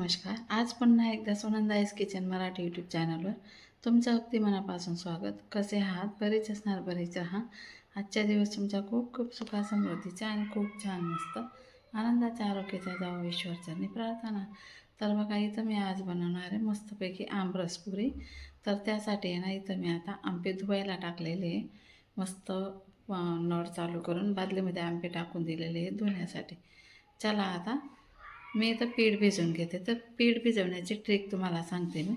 नमस्कार. आज पुन्हा एकदा सुनंदाईज किचन मराठी यूट्यूब चॅनलवर तुमचं अगदी मनापासून स्वागत. कसे आहात? बरेच असणार, बरेच राहा. आजच्या दिवस तुमच्या खूप खूप सुखा समृद्धीचा आणि खूप छान मस्त आनंदाच्या आरोग्याचा जावं ईश्वरचरणी प्रार्थना. तर बघा, इथं मी आज बनवणार आहे मस्तपैकी आमरस पुरी. तर त्यासाठी आहे ना, इथं मी आता आंबे धुवायला टाकलेले आहे. मस्त नळ चालू करून बादलीमध्ये आंबे टाकून दिलेले आहे धुण्यासाठी. चला आता मी इथं पीठ भिजवून घेते. तर पीठ भिजवण्याची ट्रिक तुम्हाला सांगते मी.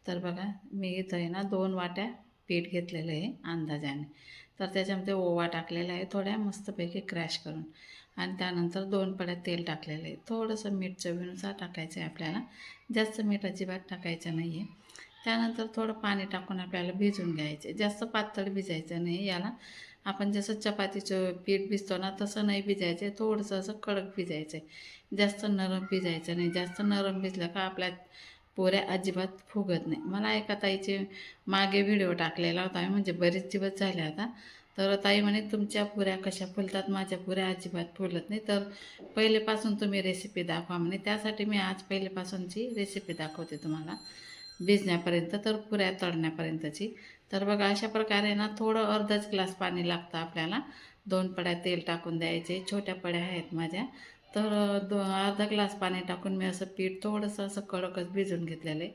तर बघा, मी इथं आहे ना 2 वाट्या पीठ घेतलेलं आहे अंदाजाने. तर त्याच्यामध्ये ओवा टाकलेला आहे थोड्या मस्तपैकी क्रॅश करून, आणि त्यानंतर 2 पड्या तेल टाकलेलं आहे. थोडंसं मीठ चवीनुसार टाकायचं आहे आपल्याला, जास्त मीठ अजिबात टाकायचं नाही आहे. त्यानंतर थोडं पाणी टाकून आपल्याला भिजवून घ्यायचे. जास्त पातळ भिजायचं नाही याला. आपण जसं चपातीचं पीठ भिजतो ना तसं नाही भिजायचं आहे, थोडंसं असं कडक भिजायचं आहे. जास्त नरम भिजायचं नाही. जास्त नरम भिजलं का आपल्या पोऱ्या अजिबात फुगत नाही. मला एका ताईचे मागे व्हिडिओ टाकलेला होता मी, म्हणजे बरेच दिवस झाले आता. तर ताई म्हणे तुमच्या पुऱ्या कशा फुलतात, माझ्या पुऱ्या अजिबात फुलत नाही. तर पहिलेपासून तुम्ही रेसिपी दाखवा म्हणे. त्यासाठी मी आज पहिलेपासूनची रेसिपी दाखवते तुम्हाला, भिजण्यापर्यंत तर पुऱ्या तळण्यापर्यंतची. तर बघा, अशा प्रकारे ना थोडं अर्धाच ग्लास पाणी लागतं आपल्याला. 2 पड्या तेल टाकून द्यायचे. छोट्या पड्या आहेत माझ्या. तर अर्धा ग्लास पाणी टाकून मी असं पीठ थोडंसं असं कडकच भिजवून घेतलेलं आहे.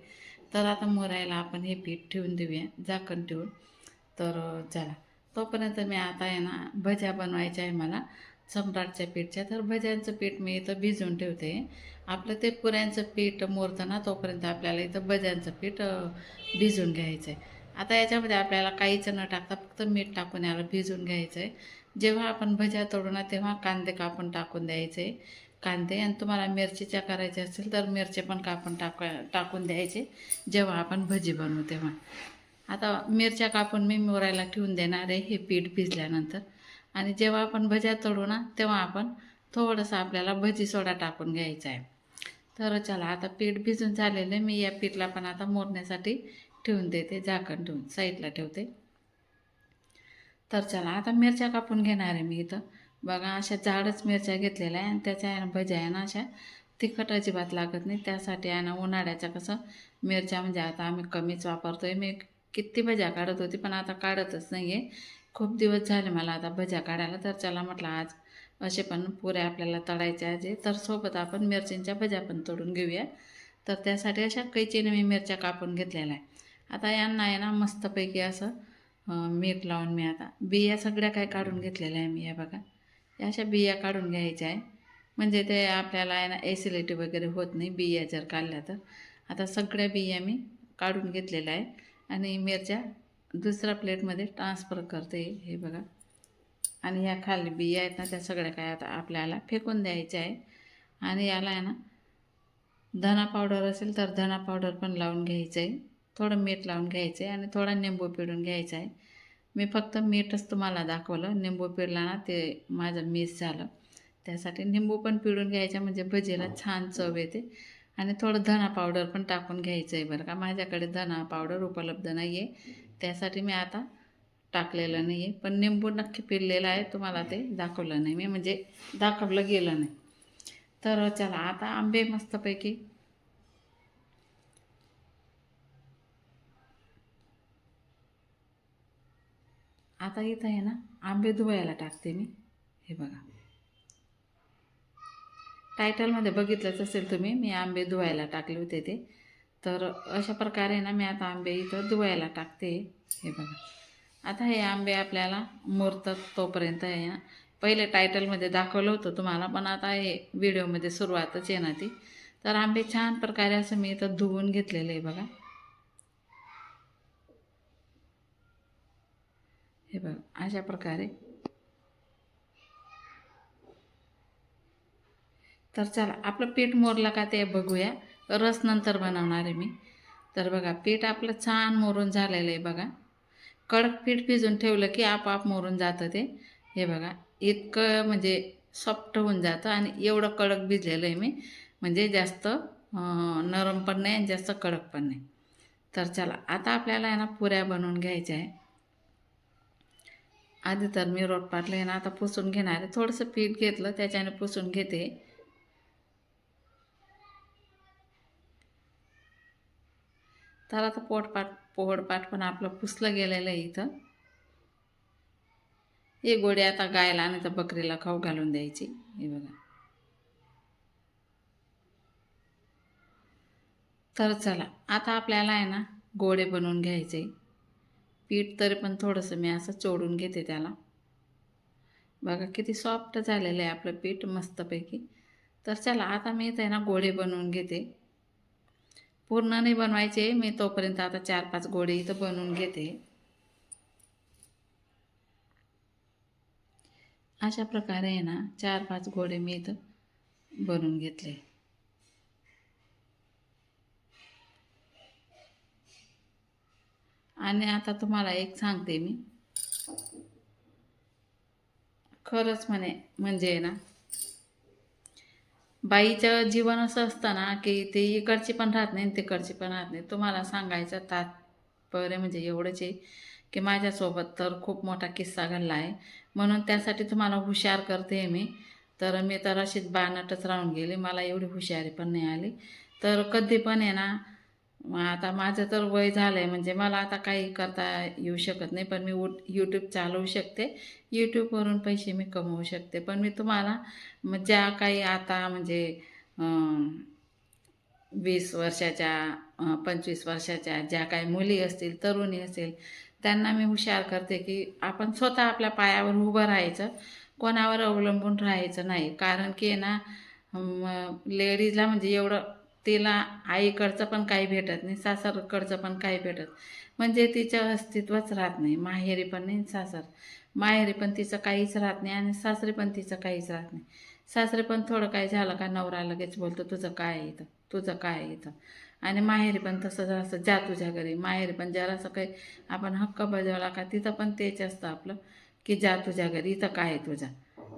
तर आता मुरायला आपण हे पीठ ठेवून देऊया झाकण ठेवून. तर चला, तोपर्यंत मी आता आहे ना भज्या बनवायच्या आहे मला सम्राटच्या पीठच्या. तर भज्यांचं पीठ मी इथं भिजवून ठेवते. आपलं ते पुऱ्यांचं पीठ मुरतं ना तोपर्यंत आपल्याला इथं भज्यांचं पीठ भिजवून घ्यायचं आहे. आता याच्यामध्ये आपल्याला काहीच न टाकता फक्त मीठ टाकून याला भिजवून घ्यायचं आहे. जेव्हा आपण भज्या तळू ना तेव्हा कांदे कापून टाकून द्यायचे. कांदे, आणि तुम्हाला मिरचीच्या करायच्या असतील तर मिरची पण कापून टाकून द्यायचे जेव्हा आपण भजी बनवू तेव्हा. आता मिरच्या कापून मी मुरायला ठेवून देणार आहे हे पीठ भिजल्यानंतर. आणि जेव्हा आपण भज्या तळू ना तेव्हा आपण थोडंसं आपल्याला भजी सोडा टाकून घ्यायचा आहे. तर चला, आता पीठ भिजून झालेलं आहे. मी या पीठला पण आता मोरण्यासाठी ठेवून देते, झाकण ठेवून साईडला ठेवते. तर चला, आता मिरच्या कापून घेणार आहे मी इथं. बघा, अशा जाडच मिरच्या घेतलेल्या आहे, आणि त्याच्या आहे ना भज्या आहे ना अशा तिखट अजिबात लागत नाही. त्यासाठी आहे ना उन्हाळ्याच्या कसं मिरच्या म्हणजे आता आम्ही कमीच वापरतो आहे. मी किती भज्या काढत होती पण आता काढतच नाही आहे. खूप दिवस झाले मला आता भज्या काढायला. तर चला म्हटलं आज असे पण पुऱ्या आपल्याला तळायच्या आहे, तर सोबत आपण मिरचींच्या भज्या पण तळून घेऊया. तर त्यासाठी अशा कैचीने मी मिरच्या कापून घेतलेल्या आहे. आता यांना आहे ना मस्तपैकी असं मीठ लावून मी आता बिया सगळ्या काय काढून घेतलेल्या आहे मी. या बघा, या अशा बिया काढून घ्यायच्या आहे, म्हणजे ते आपल्याला आहे ना ॲसिडिटी वगैरे होत नाही बिया जर काढल्या तर. आता सगळ्या बिया मी काढून घेतलेल्या आहे आणि मिरच्या दुसऱ्या प्लेटमध्ये ट्रान्सफर करते. हे बघा, आणि ह्या खाली बिया आहेत ना त्या सगळ्या काय आता आपल्याला फेकून द्यायच्या आहे. आणि याला आहे ना धना पावडर असेल तर धना पावडर पण लावून घ्यायचं आहे. थोडं मीठ लावून घ्यायचं आहे आणि थोडा निंबू पिळून घ्यायचा आहे. मी फक्त मीठच तुम्हाला दाखवलं, निंबू पिळला ना ते माझं मिस झालं. त्यासाठी निंबू पण पिळून घ्यायचा म्हणजे भजीला छान चव येते. आणि थोडं धना पावडर पण टाकून घ्यायचं आहे बरं का. माझ्याकडे धना पावडर उपलब्ध नाही आहे, त्यासाठी मी आता टाकलेलं नाही आहे. पण निंबू नक्की पिळलेलं आहे, तुम्हाला ते दाखवलं नाही मी, म्हणजे दाखवलं गेलं नाही. तर चला, आता आंबे मस्तपैकी आता इथं आहे ना आंबे धुवायला टाकते मी. हे बघा, टायटलमध्ये बघितलंच असेल तुम्ही, मी आंबे धुवायला टाकले होते ते. तर अशा प्रकारे ना मी आता आंबे इथं धुवायला टाकते. हे बघा, आता हे आंबे आपल्याला मुरतात तोपर्यंत आहे ना, पहिले टायटलमध्ये दाखवलं होतं तुम्हाला, पण आता हे व्हिडिओमध्ये सुरुवातच आहे ना ती. तर आंबे छान प्रकारे असं मी इथं धुवून घेतलेले आहे बघा. हे बघा, अशा प्रकारे. तर चला, आपलं पीठ मोरलं का ते बघूया. रस नंतर बनवणार आहे मी. तर बघा, पीठ आपलं छान मोरून झालेलं आहे बघा. कडक पीठ भिजून ठेवलं की आपोआप मोरून जातं ते. हे बघा, इतकं म्हणजे सॉफ्ट होऊन जातं. आणि एवढं कडक भिजलेलं आहे मी, म्हणजे जास्त नरम पण नाही आणि जास्त कडक पण नाही. तर चला, आता आपल्याला आहे ना पुऱ्या बनवून घ्यायच्या आहे. आधी तर मी रोटपाटलं आहे ना आता पुसून घेणार आहे. थोडंसं पीठ घेतलं त्याच्याने पुसून घेते. तर आता पोळपाट पण आपलं पुसलं गेलेलं आहे इथं. हे गोडी आता गायला आणि तर बकरीला खाऊ घालून द्यायची. हे बघा. तर चला आता आपल्याला आहे ना गोडे बनवून घ्यायचे. पीठ तरी पण थोडंसं मी असं चोडून घेते त्याला. बघा किती सॉफ्ट झालेलं आहे आपलं पीठ मस्तपैकी. तर चला आता मी इथे ना गोडे बनवून घेते. पूर्ण नाही बनवायचे मी, तोपर्यंत आता 4-5 गोडे इथं बनवून घेते. अशा प्रकारे आहे ना 4-5 गोडे मी इथं बनवून घेतले. आणि आता तुम्हाला एक सांगते मी, खरंच म्हणजे ना बाईचं जीवन असं असतं ना की ते इकडची पण राहत नाही तिकडची पण राहत नाही. तुम्हाला सांगायचं तात्पर्य म्हणजे एवढंच आहे की माझ्यासोबत तर खूप मोठा किस्सा घडला आहे, म्हणून त्यासाठी तुम्हाला हुशार करते मी. तर मी तर अशीच बानटच राहून गेली, मला एवढी हुशारी पण नाही आली. तर कधी पण आहे ना, आता माझं तर वय झालं आहे म्हणजे मला आता काही करता येऊ शकत नाही, पण मी यूट्यूब चालवू शकते. यूट्यूबवरून पैसे मी कमवू शकते. पण मी तुम्हाला ज्या काही आता म्हणजे 20 वर्षाच्या 25 वर्षाच्या ज्या काही मुली असतील, तरुणी असेल, त्यांना मी हुशार करते की आपण स्वतः आपल्या पायावर उभं राहायचं, कोणावर अवलंबून राहायचं नाही. कारण की आहे ना लेडीजला म्हणजे एवढं तिला आईकडचं पण काही भेटत नाही, सासरकडचं पण काही भेटत, म्हणजे तिचं अस्तित्वच राहत नाही. माहेरी पण नाही, माहेरी पण तिचं काहीच राहत नाही आणि सासरी पण तिचं काहीच राहत नाही. सासरी पण थोडं काही झालं का नवरा लगेच बोलतो तुझं काय आहे इथं, तुझं काय आहे इथं. आणि माहेरी पण तसं असं जा तुझ्या घरी. माहेरी पण जरासं काही आपण हक्क बजावला का तिथं पण तेच असतं आपलं की जा तुझ्या घरी, इथं काय आहे तुझ्या.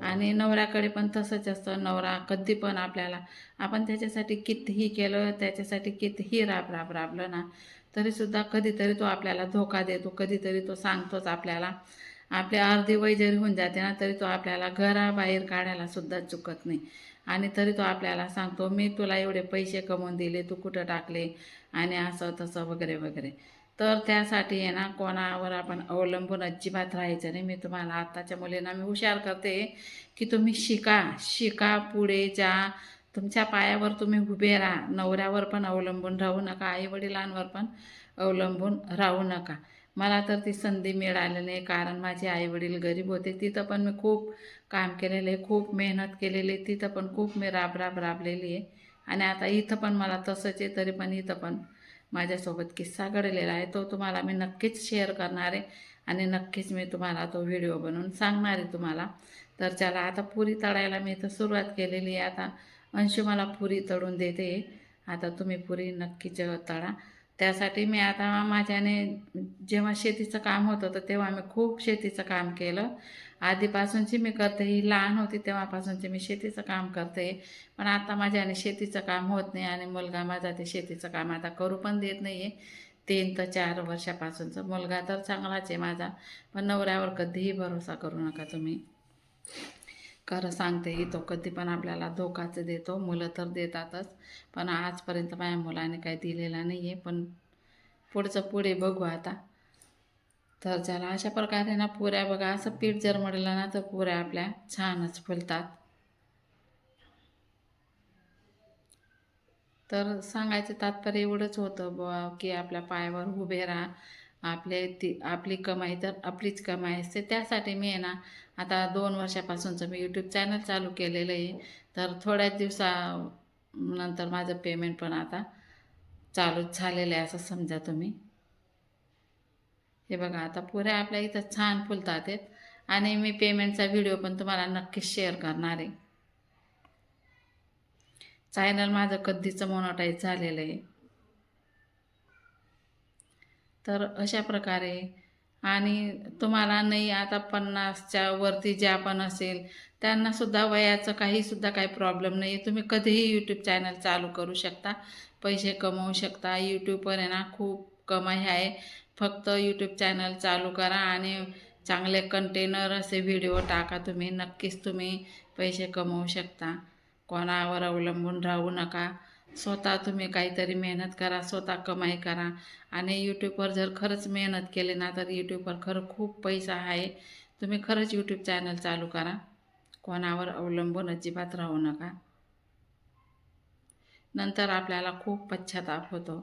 आणि नवऱ्याकडे पण तसंच असतं. नवरा कधी पण आपल्याला, आपण त्याच्यासाठी कितीही केलं, त्याच्यासाठी कितीही राबलं ना, तरीसुद्धा कधीतरी तो आपल्याला धोका देतो. कधीतरी तो सांगतोच आपल्याला. आपली अर्धी वय जरी होऊन जाते ना, तरी तो आपल्याला घराबाहेर काढायला सुद्धा चुकत नाही. आणि तरी तो आपल्याला सांगतो मी तुला एवढे पैसे कमवून दिले, तू कुठं टाकले, आणि असं तसं वगैरे वगैरे. तर त्यासाठी आहे ना कोणावर आपण अवलंबून अजिबात राहायचं नाही. मी तुम्हाला आत्ताच्या मुलींना मी हुशार करते की तुम्ही शिका, पुढे जा, तुमच्या पायावर तुम्ही उभे राहा. नवऱ्यावर पण अवलंबून राहू नका, आईवडिलांवर पण अवलंबून राहू नका. मला तर ती संधी मिळाली नाही, कारण माझे आईवडील गरीब होते. तिथं पण मी खूप काम केलेलं आहे, खूप मेहनत केलेली आहे, तिथं पण खूप मी राबलेली आहे. आणि आता इथं पण मला तसंच आहे, तरी पण इथं पण माझ्यासोबत किस्सा घडलेला आहे, तो तुम्हाला मी नक्कीच शेअर करणार आहे. आणि नक्कीच मी तुम्हाला तो व्हिडिओ बनवून सांगणार आहे तुम्हाला. तर चला आता पुरी तळायला मी इथं सुरुवात केलेली आहे. आता अंशू मला पुरी तळून देते. आता तुम्ही पुरी नक्कीच तळा. त्यासाठी मी आता माझ्याने जेव्हा शेतीचं काम होतं तर तेव्हा मी खूप शेतीचं काम केलं. आधीपासूनची मी करते, ही लहान होती तेव्हापासूनची मी शेतीचं काम करते. पण आता माझ्याने शेतीचं काम होत नाही आणि मुलगा माझा ते शेतीचं काम आता करू पण देत नाही आहे. 3 ते 4 वर्षापासूनचा मुलगा तर चांगलाच आहे माझा, पण नवऱ्यावर कधीही भरोसा करू नका तुम्ही. खरं सांगते, तो कधी पण आपल्याला धोकाच देतो. मुलं तर देतातच, पण आजपर्यंत माझ्या मुलाने काही दिलेला नाही आहे. पण पुढचं पुढे बघू आता. तर चला अशा प्रकारे ना पुऱ्या बघा, असं पीठ जर मळलं ना तर पुऱ्या आपल्या छानच फुलतात. तर सांगायचं तात्पर्य एवढंच होतं बुवा की आपल्या पायावर उभे राहा. आपली कमाई तर आपलीच कमाई असते. त्यासाठी मी आहे ना आता 2 वर्षापासूनचं मी यूट्यूब चॅनल चालू केलेलं आहे. तर थोड्याच दिवसानंतर माझं पेमेंट पण आता चालूच झालेलं आहे असं समजा तुम्ही. हे बघा आता पुऱ्या आपल्या इथं छान फुलतात आहेत. आणि मी पेमेंटचा व्हिडिओ पण तुम्हाला नक्कीच शेअर करणार आहे. चॅनल माझं कधीच मोनोटाईज झालेलं आहे. तर अशा प्रकारे. आणि तुम्हाला नाही आता 50च्या वरती ज्या पण असेल त्यांनासुद्धा वयाचं काहीसुद्धा काही प्रॉब्लेम नाही आहे. तुम्ही कधीही यूट्यूब चॅनल चालू करू शकता, पैसे कमवू शकता. यूट्यूबवर आहे ना खूप कमाई आहे. फक्त यूट्यूब चॅनल चालू करा आणि चांगले कंटेनर असे व्हिडिओ टाका. तुम्ही नक्कीच तुम्ही पैसे कमवू शकता. कोणावर अवलंबून राहू नका. स्वतः तुम्ही काहीतरी मेहनत करा, स्वतः कमाई करा. आणि यूट्यूबवर जर खरंच मेहनत केली ना, तर यूट्यूबवर खरं खूप पैसा आहे. तुम्ही खरंच यूट्यूब चॅनल चालू करा. कोणावर अवलंबून अजिबात राहू नका. नंतर आपल्याला खूप पश्चाताप होतो.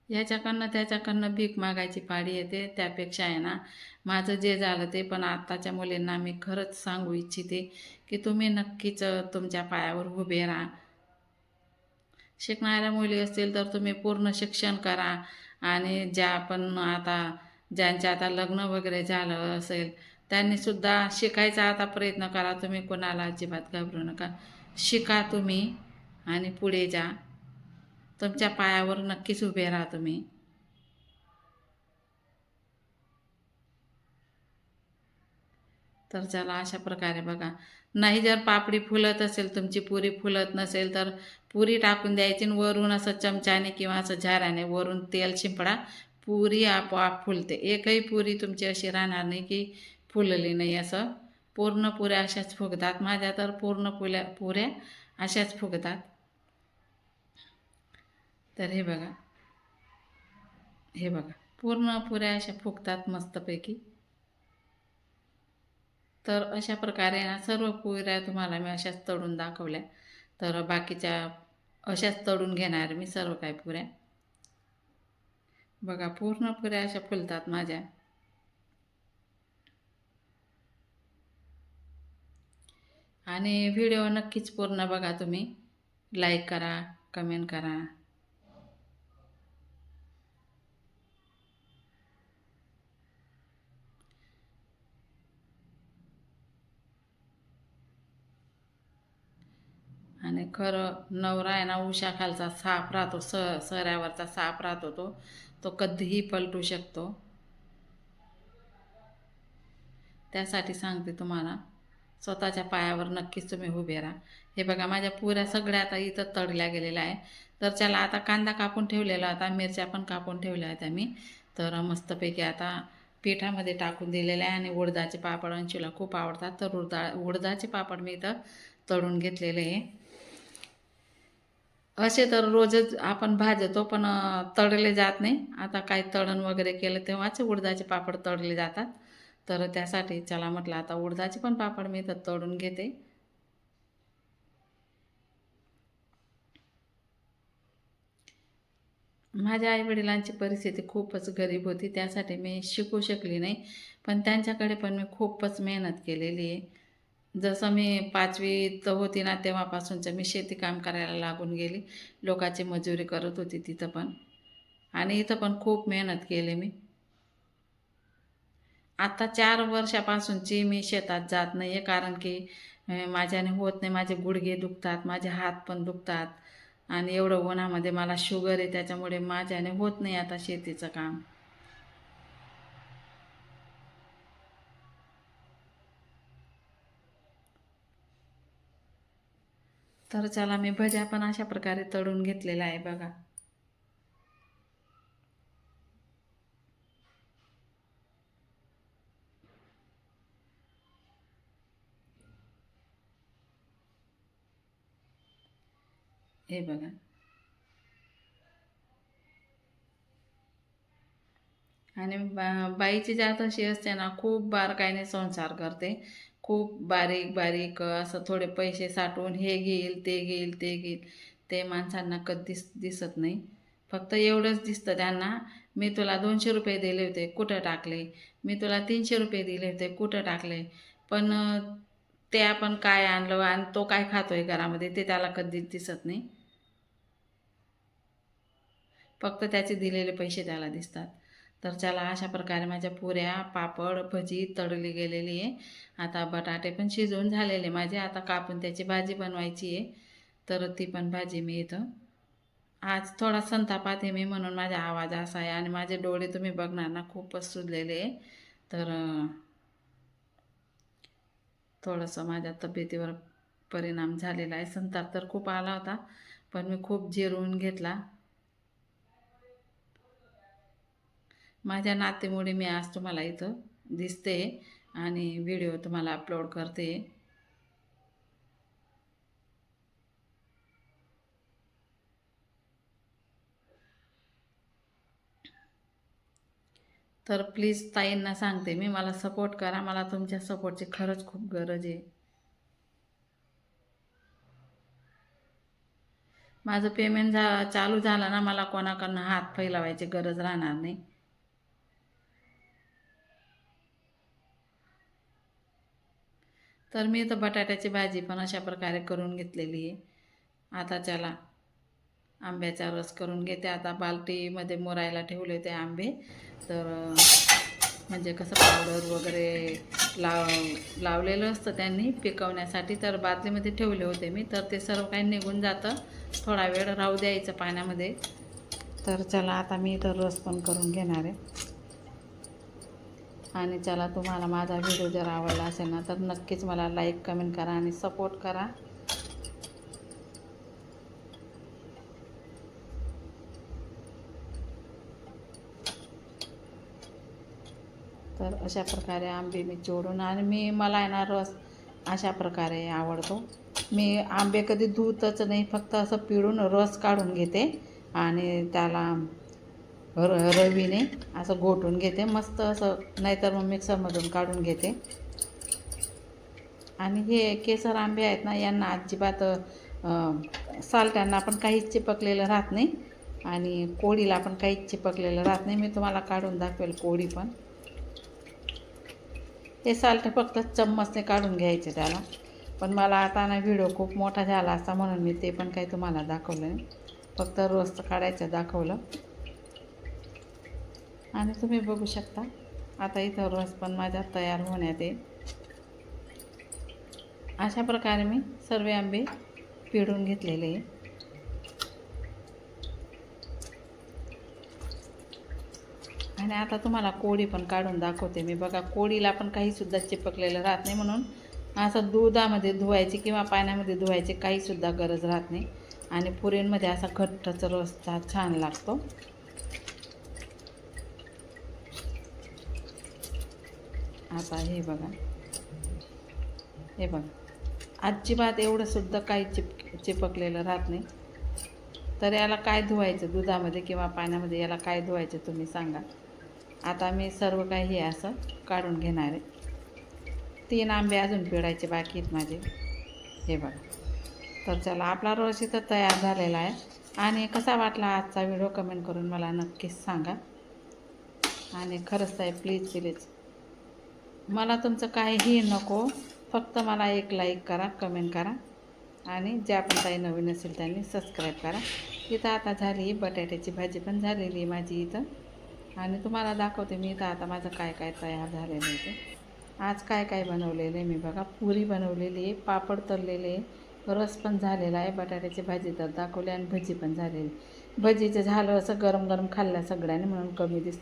याच्याकडनं त्याच्याकडनं भीक मागायची पाळी येते. त्यापेक्षा आहे ना, माझं जे झालं ते पण आत्ताच्या मुलींना मी खरंच सांगू इच्छिते, की तुम्ही नक्कीच तुमच्या पायावर उभे राहा. शिकणाऱ्या मुली असतील तर तुम्ही पूर्ण शिक्षण करा. आणि ज्या पण आता ज्यांच्या आता लग्न वगैरे झालं असेल, त्यांनीसुद्धा शिकायचा आता प्रयत्न करा. तुम्ही कोणाला अजिबात घाबरू नका. शिका तुम्ही आणि पुढे जा. तुमच्या पायावर नक्कीच उभे राहा तुम्ही. तर चला अशा प्रकारे बघा. नाही जर पापडी फुलत असेल, तुमची पुरी फुलत नसेल, तर पुरी टाकून द्यायची आणि वरून असं चमच्याने किंवा असं झाऱ्याने वरून तेल शिंपडा. पुरी आपोआप फुलते. एकही पुरी तुमची अशी राहणार नाही की फुलली नाही असं. पूर्ण पुऱ्या अशाच फुगतात. माझ्या तर पूर्ण पुऱ्या अशाच फुगतात. तर हे बघा, हे बघा, पूर्ण पुऱ्या अशा फुगतात मस्तपैकी. तर अशा प्रकारे ना सर्व पुऱ्या तुम्हाला मी अशाच तळून दाखवल्या. तर बाकीच्या अशाच तळून घेणार मी सर्व काही पुऱ्या. बघा पूर्ण पुऱ्या अशा फुलतात माझ्या. आणि व्हिडिओ नक्कीच पूर्ण बघा तुम्ही. लाईक करा, कमेंट करा. आणि खरं नवरा आहे ना, उशाखालचा साप राहतो, सऱ्यावरचा साप राहतो तो कधीही पलटू शकतो. त्यासाठी सांगते तुम्हाला, स्वतःच्या पायावर नक्कीच तुम्ही उभे राहा. हे बघा माझ्या पुऱ्या सगळ्या आता इथं तळल्या गेलेल्या आहे. तर चला आता कांदा कापून ठेवलेला आता मिरच्या पण कापून ठेवल्या आहेत आम्ही. तर मस्तपैकी आता पिठामध्ये टाकून दिलेल्या आहे. आणि उडदाचे पापड अंशूला खूप आवडतात, तर उडदाचे पापड मी इथं तळून घेतलेले आहे. असे तर रोजच आपण भाजतो पण तळले जात नाही. आता काही तळण वगैरे केलं तेव्हाच उडदाचे पापड तळले जातात. तर त्यासाठी चला म्हटलं आता उडदाचे पण पापड मी इथं तळून घेते. माझ्या आईवडिलांची परिस्थिती खूपच गरीब होती, त्यासाठी मी शिकू शकली नाही. पण त्यांच्याकडे पण मी खूपच मेहनत केलेली आहे. जसं मी 5वीत होती ना, तेव्हापासूनचं मी शेतीकाम करायला लागून गेली. लोकांची मजुरी करत होती तिथं पण. आणि इथं पण खूप मेहनत केली मी. आता 4 वर्षापासूनची मी शेतात जात नाही आहे, कारण की माझ्याने होत नाही. माझे गुडघे दुखतात, माझे हात पण दुखतात. आणि एवढं उन्हामध्ये मला शुगर आहे, त्याच्यामुळे माझ्याने होत नाही आता शेतीचं काम. तर चला मी भज्या पण अशा प्रकारे तळून घेतलेला आहे बघा. हे बघा. आणि बाईची जात अशी असते ना, खूप बारकाईने संसार करते. खूप बारीक बारीक असं थोडे पैसे साठवून हे घेईल ते घेईल ते घेईल, ते माणसांना कधीच दिसत नाही. फक्त एवढंच दिसतं त्यांना, मी तुला 200 रुपये दिले होते कुठं टाकले, मी तुला 300 रुपये दिले होते कुठं टाकले. पण ते आपण काय आणलं आणि तो काय खातोय घरामध्ये ते त्याला कधीच दिसत नाही. फक्त त्याचे दिलेले पैसे त्याला दिसतात. तर चला अशा प्रकारे माझ्या पुऱ्या, पापड, भजी तळली गेलेली आहे. आता बटाटे पण शिजवून झालेले माझे. आता कापून त्याची भाजी बनवायची आहे. तर ती पण भाजी मी इथं आज थोडा संतापात आहे मी, म्हणून माझा आवाज असा आहे. आणि माझे डोळे तुम्ही बघणार ना, खूपच सुजलेले आहे. तर थोडंसं माझ्या तब्येतीवर परिणाम झालेला आहे. संताप तर खूप आला होता, पण मी खूप जिरवून घेतला. माझ्या नातेमुळे मी आज तुम्हाला इथं दिसते आणि व्हिडिओ तुम्हाला अपलोड करते. तर प्लीज ताईंना सांगते मी, मला सपोर्ट करा. मला तुमच्या सपोर्टची खरंच खूप गरज आहे. माझं पेमेंट चालू झालं ना, मला कोणाकडनं हात फैलावायची गरज राहणार नाही. तर मी तर बटाट्याची भाजी पण अशा प्रकारे करून घेतलेली आहे. आता चला आंब्याचा रस करून घेते. आता बाल्टीमध्ये मुरायला ठेवले ते आंबे. तर म्हणजे कसं पावडर वगैरे लावलेलं असतं त्यांनी पिकवण्यासाठी, तर बादलीमध्ये ठेवले होते मी. तर ते सर्व काही निघून जातं, थोडा वेळ राहू द्यायचं पाण्यामध्ये. तर चला आता मी तर रस पण करून घेणार आहे. आणि चला, तुम्हाला माझा व्हिडिओ जर आवडला असेल ना, तर नक्कीच मला लाईक कमेंट करा आणि सपोर्ट करा. तर अशा प्रकारे आंबे मी चोडून, आणि मला आहे ना रस अशा प्रकारे आवडतो. मी आंबे कधी धुतच नाही, फक्त असं पिळून रस काढून घेते आणि त्याला रवीने असं घोटून घेते मस्त असं, नाहीतर मग मिक्सरमधून काढून घेते. आणि हे केसर आंबे आहेत ना, यांना अजिबात सालट्यांना पण काहीच चिपकलेलं राहत नाही आणि कोळीला पण काहीच चिपकलेलं राहत नाही. मी तुम्हाला काढून दाखवेल कोळी पण. हे सालटे फक्त चम्मचने काढून घ्यायचे त्याला. पण मला आता ना व्हिडिओ खूप मोठा झाला असता म्हणून मी ते पण काही तुम्हाला दाखवलं नाही, फक्त रस काढायचं दाखवलं. आणि तुम्ही बघू शकता आता इथं रस पण माझा तयार होण्यात आहे. अशा प्रकारे मी सर्व आंबे पिळून घेतलेले आहे. आणि आता तुम्हाला कोळी पण काढून दाखवते मी. बघा, कोळीला पण काहीसुद्धा चिपकलेलं राहत नाही, म्हणून असं दुधामध्ये धुवायची किंवा पाण्यामध्ये धुवायची काहीसुद्धा गरज राहत नाही. आणि पुरींमध्ये असा घट्टच रस छान लागतो. आता हे बघा, हे बघा, अजिबात एवढंसुद्धा काही चिपकलेलं राहत नाही. तर याला काय धुवायचं दुधामध्ये किंवा पाण्यामध्ये, याला काय धुवायचं तुम्ही सांगा. आता मी सर्व काही हे असं काढून घेणार आहे. 3 आंबे अजून पिळायचे बाकी आहेत माझे, हे बघा. तर चला, आपला रस इथं तयार झालेला आहे. आणि कसा वाटला आजचा व्हिडिओ कमेंट करून मला नक्कीच सांगा. आणि खरंच ताई, प्लीज मला तुमचं काहीही नको, फक्त मला एक लाईक करा, कमेंट करा. आणि ज्या पण काही नवीन असेल त्यांनी सबस्क्राईब करा. इथं आता झाली बटाट्याची भाजी पण झालेली आहे माझी इथं. आणि तुम्हाला दाखवते मी इथं आता माझं काय काय तयार झालेलं आहे ते. आज काय काय बनवलेलं आहे मी बघा. पुरी बनवलेली आहे, पापड तळलेले आहे, रस पण झालेला आहे, बटाट्याची भाजी तर दाखवली आणि भजी पण झालेली. भजीचं झालं असं गरम गरम खाल्लं सगळ्यांनी म्हणून कमी दिसतं.